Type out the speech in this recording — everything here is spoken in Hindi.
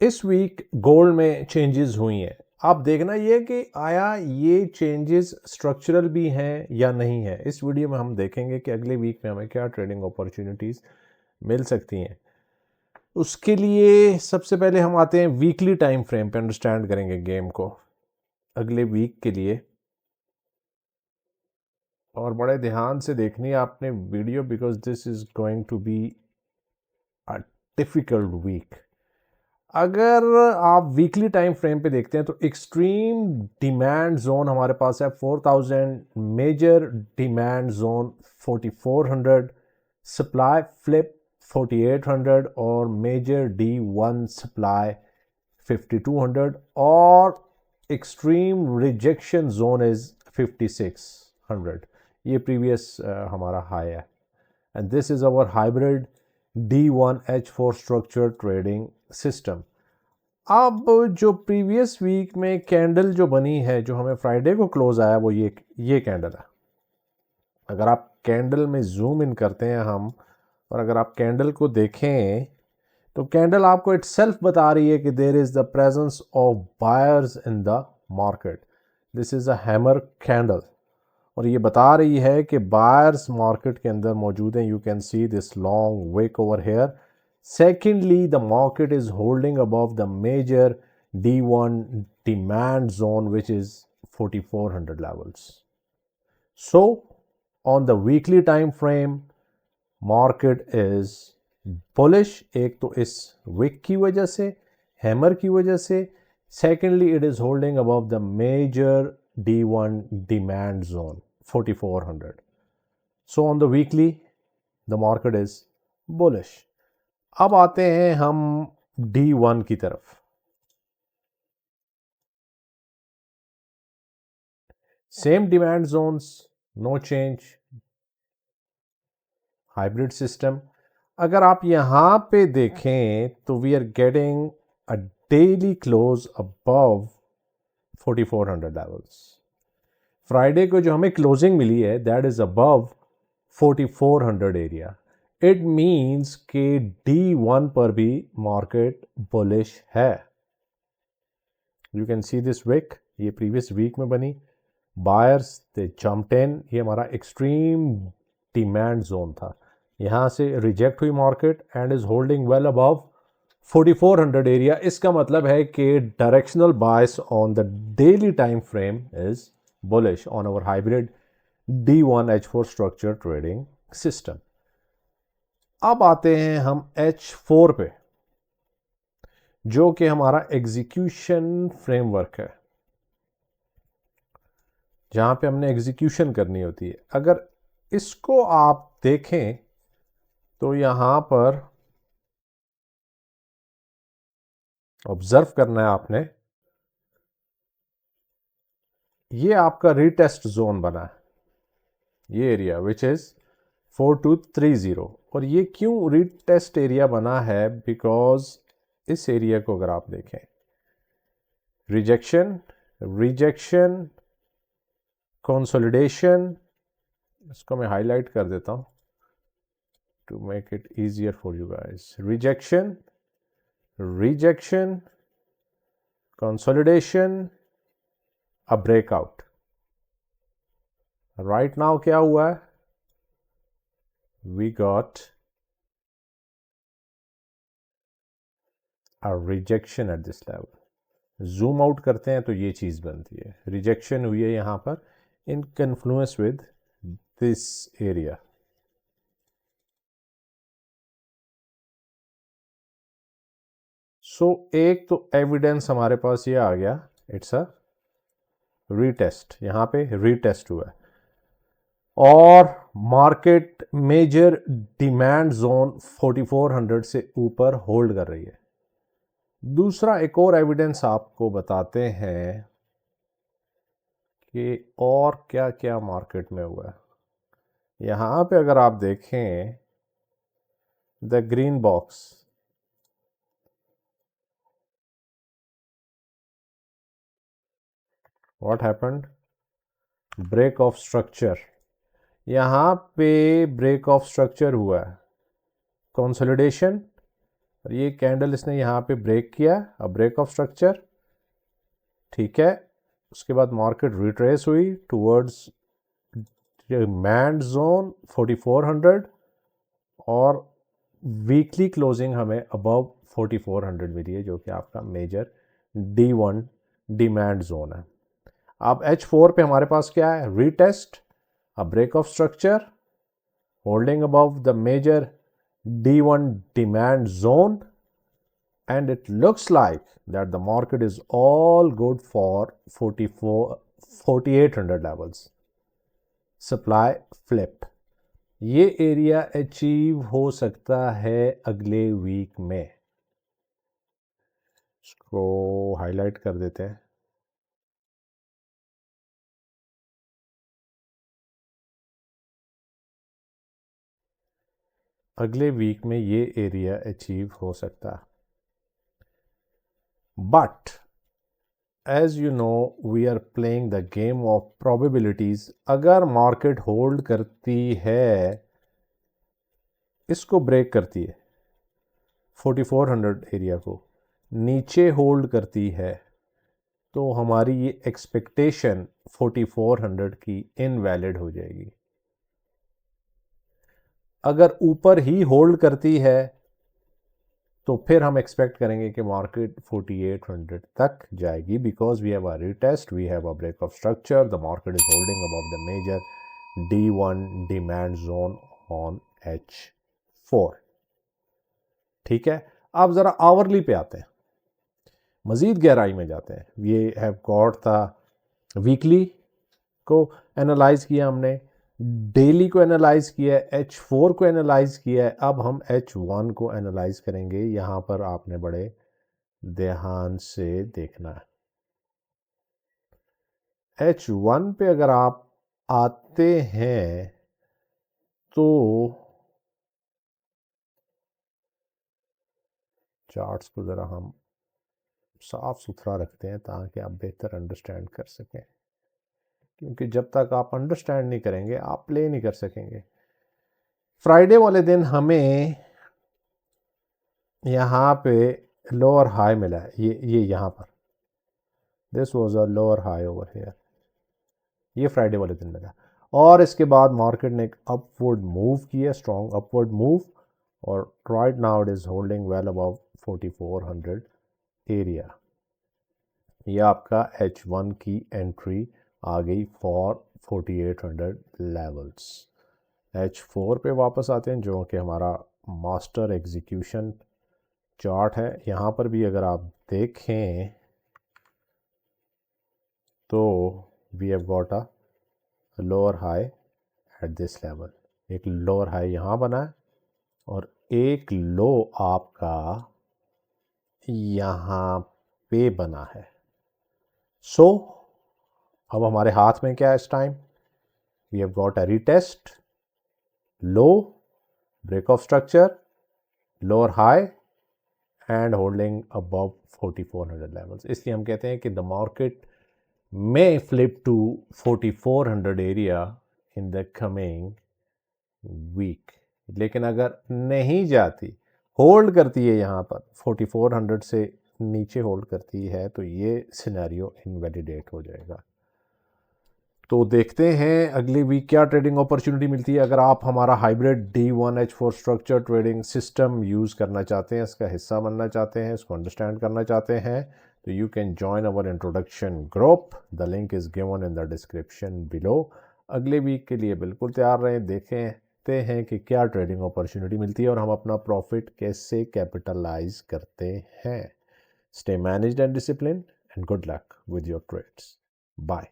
इस वीक गोल्ड में चेंजेस हुई हैं। आप देखना ये कि आया ये चेंजेस स्ट्रक्चरल भी हैं या नहीं है। इस वीडियो में हम देखेंगे कि अगले वीक में हमें क्या ट्रेडिंग अपॉर्चुनिटीज़ मिल सकती हैं। उसके लिए सबसे पहले हम आते हैं वीकली टाइम फ्रेम पे, अंडरस्टैंड करेंगे गेम को अगले वीक के लिए। और बड़े ध्यान से देखनी है आपने video, because this is going to be a difficult week. अगर आप वीकली टाइम फ्रेम पे देखते हैं तो एक्सट्रीम डिमांड जोन हमारे पास है 4000, major demand zone 4400, supply flip 4800 और मेजर D1 सप्लाई 5200 और एक्सट्रीम रिजेक्शन जोन इज 5600। ये प्रीवियस हमारा हाई है and this is our hybrid D1H4 structure trading system. अब जो प्रीवियस वीक में कैंडल जो बनी है, जो हमें फ्राइडे को क्लोज आया, वो ये कैंडल है। अगर आप कैंडल में जूम इन करते हैं हम, और अगर आप कैंडल को देखें तो कैंडल आपको इटसेल्फ बता रही है कि there is the presence of buyers in the market. This is a hammer candle और ये बता रही है कि बायर्स मार्केट के अंदर मौजूद हैं। You can see this long wick over here. Secondly, the market is holding above the major D1 demand zone, which is 4400 levels. So, on the weekly time frame, market is bullish. एक तो इस wick की वजह से, hammer की वजह से. Secondly, it is holding above the major D1 demand zone, 4400. So, on the weekly, the market is bullish. अब आते हैं हम D1 की तरफ। Same demand zones, no change, hybrid system. अगर आप यहां पे देखें तो we are getting a daily close above 4400 levels. Friday को जो हमें क्लोजिंग मिली है that is above 4400 area. It means कि D1 पर भी मार्केट बुलिश है। You can see this wick, ये प्रीवियस वीक में बनी। बायर्स दे जंप्ड इन, ये हमारा एक्सट्रीम डिमांड जोन था। यहाँ से रिजेक्ट हुई market and is holding well above 4400 area. इसका मतलब है कि directional bias on the daily time frame is bullish on our hybrid D1H4 structure trading system. अब आते हैं हम H4 पे, जो कि हमारा एग्जीक्यूशन फ्रेमवर्क है, जहां पे हमने एग्जीक्यूशन करनी होती है। अगर इसको आप देखें तो यहां पर ऑब्जर्व करना है आपने, ये आपका रीटेस्ट जोन बना है, ये एरिया विच इज 4230। और ये क्यों रीटेस्ट एरिया बना है? बिकॉज इस एरिया को अगर आप देखें, रिजेक्शन, रिजेक्शन, कंसोलिडेशन, इसको मैं हाईलाइट कर देता हूं to make it easier for you guys. Rejection, rejection, consolidation, a breakout. Right now क्या हुआ है? We got a rejection at this level. Zoom out करते हैं तो ये चीज बनती है, रिजेक्शन हुई है यहां पर in confluence with this area. सो एक तो एविडेंस हमारे पास ये आ गया, इट्स अ रीटेस्ट, यहां पे रीटेस्ट हुआ है और मार्केट मेजर डिमांड जोन 4400 से ऊपर होल्ड कर रही है। दूसरा एक और एविडेंस आपको बताते हैं कि और क्या क्या मार्केट में हुआ है। यहां पे अगर आप देखें the green box, what happened? Break of structure. यहां पे ब्रेक ऑफ स्ट्रक्चर हुआ है, कंसोलिडेशन, और ये कैंडल इसने यहाँ पे ब्रेक किया, अब ब्रेक ऑफ स्ट्रक्चर, ठीक है। उसके बाद मार्केट रिट्रेस हुई टूवर्ड्स डिमांड जोन 4400 और वीकली क्लोजिंग हमें अबव 4400 मिली है, जो कि आपका मेजर D1 डिमांड जोन है। अब H4 पे हमारे पास क्या है, retest, a break of structure, holding above the major D1 demand zone, and it looks like that the market is all good for 4800 levels. Supply flipped. ये एरिया अचीव हो सकता है अगले वीक में। इसको हाईलाइट कर देते हैं। अगले वीक में ये एरिया अचीव हो सकता है, but as you know we are playing the game of probabilities. अगर मार्केट होल्ड करती है, इसको ब्रेक करती है 4400 एरिया को, नीचे होल्ड करती है, तो हमारी ये एक्सपेक्टेशन 4400 की इनवैलिड हो जाएगी। अगर ऊपर ही होल्ड करती है तो फिर हम एक्सपेक्ट करेंगे कि मार्केट 4800 तक जाएगी, because we have a retest, we have a break of structure, the market is holding above the major D1 demand zone on H4। ठीक है, अब जरा आवरली पे आते हैं, मजीद गहराई में जाते हैं। ये हैव गॉट था वीकली को एनालाइज किया हमने, डेली को एनालाइज किया है, H4 को एनालाइज किया है, अब हम H1 को एनालाइज करेंगे। यहाँ पर आपने बड़े ध्यान से देखना है। H1 पे अगर आप आते हैं तो चार्ट्स को ज़रा हम साफ सुथरा रखते हैं ताकि आप बेहतर अंडरस्टैंड कर सकें, क्योंकि जब तक आप अंडरस्टैंड नहीं करेंगे आप प्ले नहीं कर सकेंगे। फ्राइडे वाले दिन हमें यहाँ पे लोअर हाई मिला है, ये यहाँ पर, this was a lower high over here, ये फ्राइडे वाले दिन मिला। और इसके बाद मार्केट ने एक अपवर्ड मूव किया, स्ट्रॉन्ग अपवर्ड मूव, और right now it is holding well above 4400 area. ये आपका H1 की एंट्री आ गई फॉर 4800 लेवल्स। H4 पे वापस आते हैं, जो कि हमारा मास्टर एग्जीक्यूशन चार्ट है। यहाँ पर भी अगर आप देखें तो we have got a lower high at this level, एक लोअर हाई यहाँ बना है और एक लो आपका यहाँ पे बना है। सो अब हमारे हाथ में क्या है इस time, we have got a retest, low, break of structure, lower high and holding above 4400 levels. इसलिए हम कहते हैं कि the market may flip to 4400 area in the coming week। लेकिन अगर नहीं जाती, होल्ड करती है यहाँ पर 4400 से नीचे होल्ड करती है, तो ये सिनेरियो इनवैलिडेट हो जाएगा। तो देखते हैं अगली वीक क्या ट्रेडिंग अपॉर्चुनिटी मिलती है। अगर आप हमारा hybrid D1H4 structure trading system use करना चाहते हैं, इसका हिस्सा बनना चाहते हैं, इसको अंडरस्टैंड करना चाहते हैं, तो you can join our introduction group, the link is given in the description below. अगले वीक के लिए बिल्कुल तैयार रहें, देखते हैं कि क्या ट्रेडिंग अपॉर्चुनिटी मिलती है और हम अपना प्रॉफिट कैसे कैपिटलाइज करते हैं। Stay managed and discipline and good luck with your trades. Bye.